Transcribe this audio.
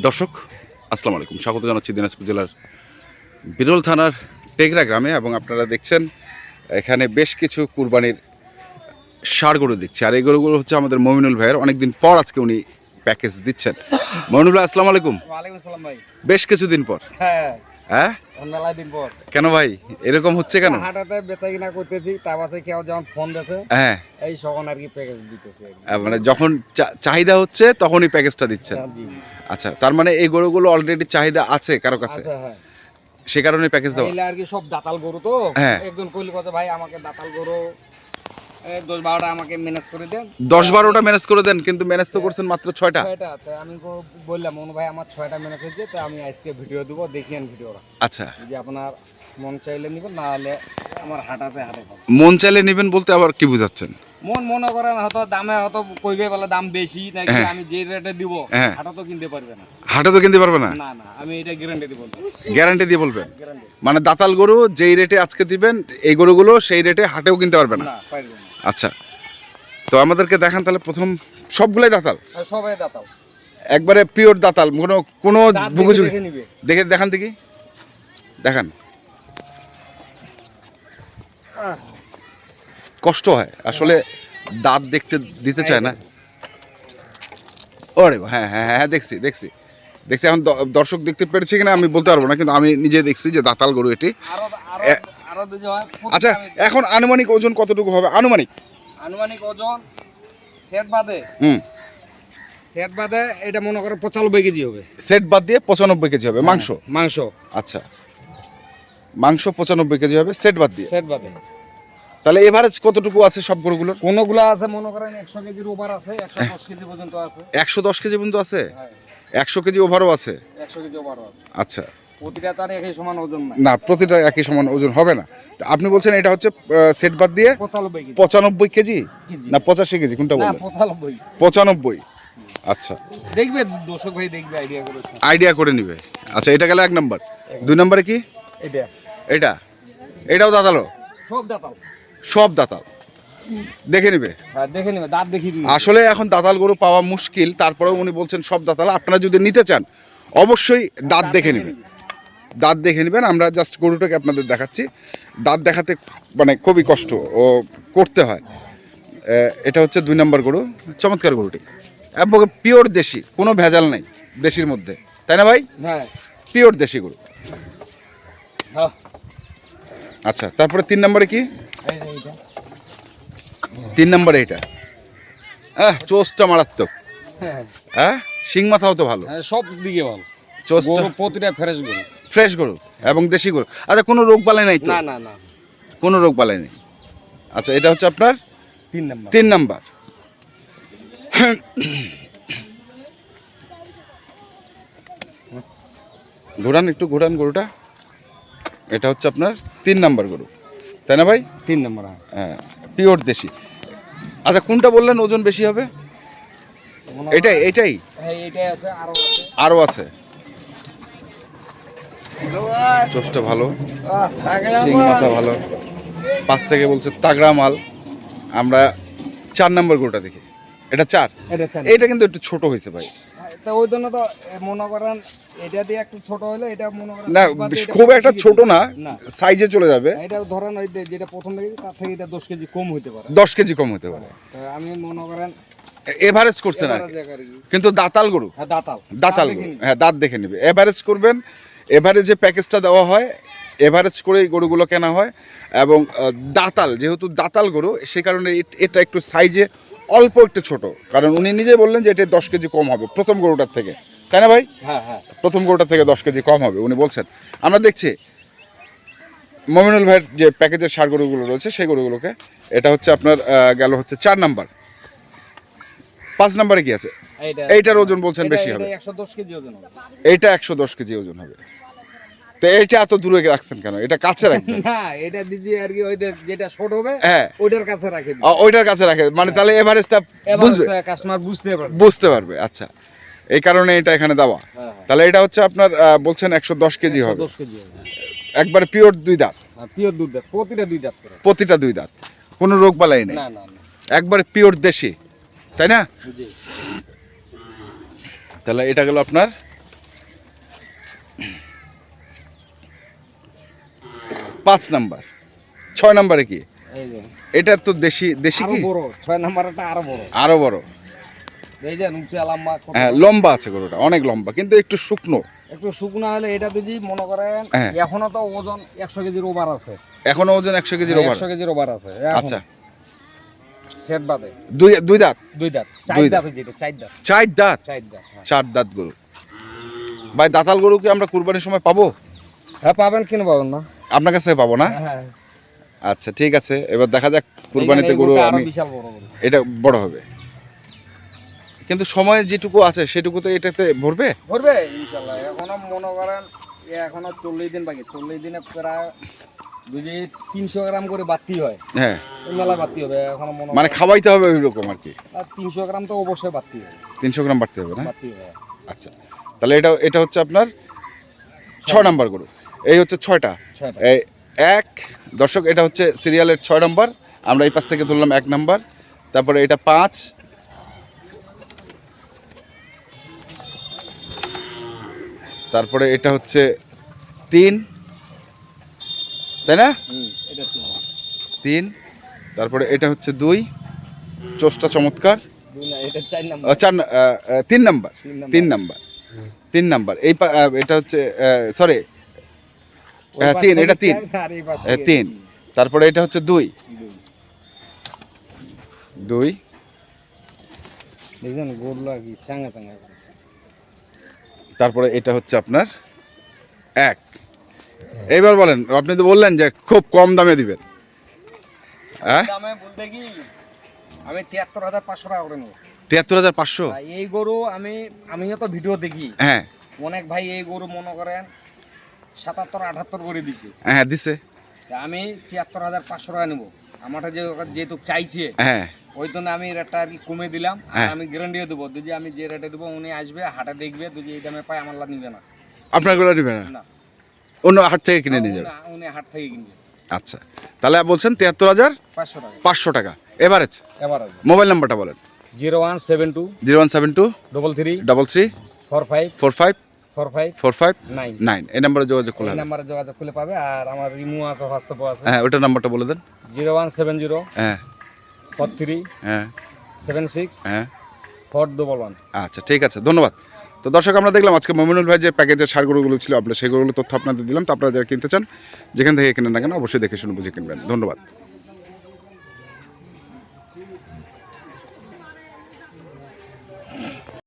দর্শক আসসালামু আলাইকুম, স্বাগত জানাচ্ছি দিনাজপুর জেলার বিরল থানার টেগরা গ্রামে। এবং আপনারা দেখছেন এখানে বেশ কিছু কুরবানির ষাঁড় গরু দেখছি। আর এই গরুগুলো হচ্ছে আমাদের মমিনুল ভাইয়ের, অনেকদিন পর আজকে উনি প্যাকেজ দিচ্ছেন। মমিনুল ভাই আসসালামু আলাইকুম। ওয়ালাইকুম আসসালাম ভাই। বেশ কিছুদিন পর। হ্যাঁ হ্যাঁ, মেলা দিন পর। কেন ভাই এরকম হচ্ছে কেন? হাটাতে বেচা কিনা করতেছি, তার পাশে কেউ যখন ফোন দিয়েছে হ্যাঁ, এই সখন আর কি প্যাকেজ দিতেছি আর কি। মানে যখন চাহিদা হচ্ছে তখনই প্যাকেজটা দিচ্ছেন। জি আচ্ছা, তার মানে এই গরুগুলো অলরেডি চাহিদা আছে কারো কাছে, আচ্ছা হ্যাঁ। সে কারণে প্যাকেজ দেওয়া। এগুলা আর কি সব দাতাল গরু তো। হ্যাঁ। একজন কইলি কথা ভাই আমাকে দাতাল গরু 10-12টা আমাকে ম্যানেজ করে দেন। 10-12টা ম্যানেজ করে দেন, কিন্তু ম্যানেজ তো করছেন মাত্র 6টা। 6টা, তাই আমি বললাম মনু ভাই আমার 6টা ম্যানেজ হয়েছে, তাই আমি আজকে ভিডিও দেবো, দেখিয়েন ভিডিওটা। আচ্ছা, যে আপনার মন চাইলে নিবেন, না হলে আমার হাট আছে, হাটে পাবেন। মন চাইলে নেবেন বলতে আবার কি বুঝাচ্ছেন? মন মনে করেন হয়তো দামে হয়তো কইবে বলে দাম বেশি নাকি, হ্যাঁ। আমি যে রেটে দিব হ্যাঁ। হাটা তো কিনতে পারবে না। হাটে তো কিনতে পারবে না। না না, আমি এটা গ্যারান্টি দিব। গ্যারান্টি দিয়ে বলবেন? গ্যারান্টি মানে দাতাল গরু যেই রেটে আজকে দিবেন এই গরুগুলো সেই রেটে হাটেও কিনতে পারবে না। না, পারবে না। আচ্ছা, তো আমাদেরকে দেখান তাহলে। প্রথম সবগুলাই দাতাল, আর সবাই দাতাও একবারে পিওর দাতাল, কোনো কোনো দাঁত বুকুজু দেখে নিবে। দেখে দেখান দেখি, দেখান। কষ্ট হয় আসলে, দাঁত দেখতে দিতে চায় না। ওরে হ্যাঁ হ্যাঁ হ্যাঁ, দেখছি দেখছি দেখছি। এখন দর্শক দেখতে পেরেছে কিনা আমি বলতে পারবো না, কিন্তু আমি নিজে দেখছি যে দাতাল গরু এটি। আরো আরো আরো দুই হয়। আচ্ছা, এখন আনুমানিক ওজন কতটুকু হবে? আনুমানিক আনুমানিক ওজন সেট বাদে, সেট বাদে এটা মনে করে 95 কেজি হবে। সেট বাদ দিয়ে 95 কেজি হবে মাংস। মাংস আচ্ছা, মাংস 95 কেজি হবে সেট বাদ দিয়ে। সেট বাদে। তাহলে এভারেজ কতটুকু আছে সব গরুগুলোর? কোনগুলা আছে মনে করেন 100 কেজির ওভার আছে, 110 কেজি পর্যন্ত আছে। 110 কেজি পর্যন্ত আছে, হ্যাঁ 100 কেজি ওভারও আছে। 100 কেজি ওভার আছে। আচ্ছা, প্রতিটা তার একই সমান ওজন না। না প্রতিটা একই সমান ওজন হবে না। তো আপনি বলছেন এটা হচ্ছে সেট বাদ দিয়ে 95 কেজি। 95 KG KG. না 85 কেজি, কোনটা না বললেন? 95। 95। আচ্ছা, দেখবে দর্শক ভাই, দেখবে আইডিয়া করে। আইডিয়া করে নিবে। আচ্ছা, এটা গেল 1 নাম্বার। 2 নম্বরে কি? এটা এটা, এটাও দাতালো? সব দাতাল। সব দাতাল, দেখে নিবে। হ্যাঁ দেখে নিবে, দাঁত দেখিয়ে দিবে। আসলে এখন দাতাল গরু পাওয়া মুশকিল, তারপরেও উনি বলছেন সব দাতাল। আপনারা যদি নিতে চান অবশ্যই দাঁত দেখে নেবেন, দাঁত দেখে নেবেন। আমরা জাস্ট গরুটাকে আপনাদের দেখাচ্ছি। দাঁত দেখাতে মানে খুবই কষ্ট ও করতে হয়। এটা হচ্ছে 2 নম্বর গরু, চমৎকার গরুটি, এবং পিওর দেশি, কোনো ভেজাল নাই দেশির মধ্যে, তাই না ভাই? হ্যাঁ পিওর দেশি গরু। হ্যাঁ। আচ্ছা, তারপরে 3 নম্বরে কি? এই যে এইটা। 3 নম্বরে এটা, চোষটা মারাত্মক। হ্যাঁ হ্যাঁ, শিং মাথাও তো ভালো, হ্যাঁ, সব দিকে ভালো। চোষটা গরু প্রতিটা ফ্রেশ গরু। ফ্রেশ গরু এবং দেশি গরু। আচ্ছা, কোনো রোগ বালাই নাই তো? না না না, কোনো রোগ বালাই নেই। আচ্ছা, এটা হচ্ছে আপনার 3 নাম্বার। 3 নাম্বার। ঘোরান একটু, ঘোরান গরুটা। এটা হচ্ছে আপনার 3 নাম্বার গরু, তাই না ভাই? 3 নাম্বার। হ্যাঁ, পিওর দেশি। আচ্ছা, কোনটা বললেন ওজন বেশি হবে? এটাই এটাই হ্যাঁ এইটাই আছে, আরো আছে। আরও আছে। চোষটা ভালো, শিং মাথা ভালো, 5 থেকে বলছে তাগড়া মাল। আমরা 4 নাম্বার গরুটা দেখি। এটা 4। এটা চান। এইটা কিন্তু একটু ছোট হয়েছে ভাই। তো ওই জন্য তো মনে করেন এটা দিয়ে একটু ছোট হলে এটা মনে করেন না, বাদে এটা খুব একটা 25 ছোট না, না। সাইজে চলে যাবে। এটা ধরেন ওই যেটা প্রথম দেখি তার থেকে এটা 10 কেজি কম হতে পারে। 10 কেজি কম হতে পারে। তো আমি মনে করেন এভারেজ করছেন আর কি। এবারে জায়গায় কি। কিন্তু দাতাল গরু, হ্যাঁ দাতাল। দাতাল দাঁত গরু, দেখিনি। হ্যাঁ দাঁত দেখে নেবে। এভারেজ করবেন, এভারেজে প্যাকেজটা দেওয়া হয়, এভারেজ করে এই গরুগুলো কেনা হয়। এবং দাতাল, যেহেতু দাতাল গরু সে কারণে এটা একটু সাইজে অল্প একটু ছোট, কারণ উনি নিজে বললেন যে এটা 10 কেজি কম হবে প্রথম গরুটার থেকে, তাই না ভাই? হ্যাঁ হ্যাঁ। প্রথম গরুটার থেকে 10 কেজি কম হবে উনি বলছেন। আমরা দেখছি মমিনুল ভাইয়ের যে প্যাকেজের সার গরুগুলো রয়েছে সেই গরুগুলোকে। এটা হচ্ছে আপনার গেল হচ্ছে 4 নাম্বার। 5 নাম্বারে কি আছে? এইটার ওজন বলছেন বেশি হবে। 110 কেজি ওজন হবে। এইটা 110 কেজি ওজন হবে। তো এইটা এত দূরে রাখছেন কেন? এটা কাছে রাখবেন। না এটা দিজি আর কি, ওই যেটা শর্ট হবে হ্যাঁ, ওইটার কাছে রাখে দিই। ওইটার কাছে রাখে, মানে তাহলে এভারেজটা বুঝবে, কাস্টমার বুঝতে পারবে। বুঝতে পারবে। আচ্ছা, এই কারণে এটা এখানে দেওয়া। হ্যাঁ তাহলে এটা হচ্ছে আপনার বলছেন 110 কেজি হবে, 10 কেজি হবে। একবার পিওর 2 দাঁত, পিওর দুধ দাঁত, প্রতিটা 2 দাঁত করে। প্রতিটা 2 দাঁত, কোনো রোগ বালাই নেই, না না না। একবার পিওর দেশি, তাই না? জি। তাহলে এটা গেল আপনার 5 নাম্বার। 6 নাম্বারে কি? এই যে এটা তো দেশি দেশি আরো কি? বড় 6 নাম্বারটা আরো বড়। আরো বড়। এই যে উঁচা লম্বা কত। হ্যাঁ লম্বা আছে গরুটা, অনেক লম্বা, কিন্তু একটু শুকনো। একটু শুকনো হলে এটা যদি মনে করেন হ্যাঁ। এখনো তো ওজন 100 কেজির ওভার আছে। এখনো ওজন 100 কেজির ওভার। 100 কেজির ওভার আছে। আচ্ছা। সেট বাদে দুই দাঁত। দুই দাঁত, চার দুই দাঁত হচ্ছে এটা, চার দাঁত। 4 দাঁত। চার দাঁত। হ্যাঁ। 4 দাঁত গরু। ভাই দাতাল গরু কি আমরা কুরবানির সময় পাবো? হ্যাঁ পাবেন, কেন পাবেন না? আপনার কাছে পাবো না? হ্যাঁ। আচ্ছা ঠিক আছে, এবার দেখা যাক কুরবানিতে এই গরু গরুটা আরো আমি বিশাল বড় গরু। এটা বড় হবে, কিন্তু সময় যেটুকু আছে সেটুকুতে এটাতে ভরবে। ইনশাআল্লাহ। এখনো মনে করেন এখনো 40 দিন বাকি। 40 দিনে প্রায় যদি 300 গ্রাম করে বাড়তি হয়, হ্যাঁ এই মেলা বাড়তি হবে এখনো মনে মানে করেন। খাওয়াইতে হবে ওই রকম আর কি। আর 300 গ্রাম তো অবশ্যই বাড়তি হবে। 300 গ্রাম বাড়তে হবে না? বাড়তি হবে। আচ্ছা, তাহলে এটা হচ্ছে আপনার 6 নাম্বার গরু। এই হচ্ছে 6টা। 6টা। এই এক দর্শক, এটা হচ্ছে সিরিয়ালের 6 নাম্বার। আমরা এই পাশ থেকে ধরলাম 1 নাম্বার, তারপরে এটা 5, তারপরে এটা হচ্ছে 3, তাই না? এটা 3, তারপরে এটা হচ্ছে 2, চোষটা চমৎকার। 2 না, এটা 4 নাম্বার। 3 নাম্বার। তিন 3 নাম্বার। নাম্বার। 3 নাম্বার। এটা হচ্ছে সরি, ওই পাশ 3, থেকে এটা 3। 4 আর এই পাশ থেকে 3, তারপরে এটা হচ্ছে 2। দেখছেন গরুলা কি চাঙ্গা চাঙ্গা। তারপরে এটা হচ্ছে আপনার 1। এইবার বলেন, আপনি তো বললেন যে খুব কম দামে দিবেন, হ্যাঁ? দামে বলতে কি আমি 73,500 টাকা করে নেব। 73,500? এই গরু আমিও তো ভিডিও দেখি, হ্যাঁ অনেক ভাই এই গরু মনে করেন 77-78 করে দিচ্ছে। হ্যাঁ দিছে। তা আমি 73,500 টাকা নেব। আমারটা যেহেতু চাইছে, হ্যাঁ ওই জন্য আমি রেটটা আর কি কমে দিলাম। আর হ্যাঁ। আমি গ্যারান্টিও দেবো, যদি আমি যে রেটে দেবো উনি আসবে হাটে দেখবে, যদি এই দামে পায় আমার লাভ নিবে না। আপনার গুলো নেবেন না, না, অন্য হাট থেকে কিনে নিয়ে যাবেন। উনি হাট থেকে কিনবে। আচ্ছা, তাহলে বলছেন 73,500 500 টাকা টাকা এভারেজ। এবার আসবে। মোবাইল নাম্বারটা বলেন। 0172 0172 33 33 45 45 45 45 9 9, এই নাম্বারে যোগাযোগ করলে এই হবে। নাম্বারে যোগাযোগ করলে পাবে। আর আমার রিমু আছে, হোয়াটসঅ্যাপও আছে। হ্যাঁ ওইটার নাম্বারটা বলে দেন। 0170 হ্যাঁ 43 হ্যাঁ 76 হ্যাঁ 411। আচ্ছা ঠিক আছে, ধন্যবাদ। তো দর্শক, আমরা দেখলাম আজকে মমিনুল ভাই যে প্যাকেজের সার গরুগুলো ছিল, আপনার সেই গরুগুলো তথ্য আপনাদের দিলাম। তো আপনারা যারা কিনতে চান, যেখান থেকে কিনেন না কেন, অবশ্যই দেখে শুনে বুঝে কিনবেন। ধন্যবাদ।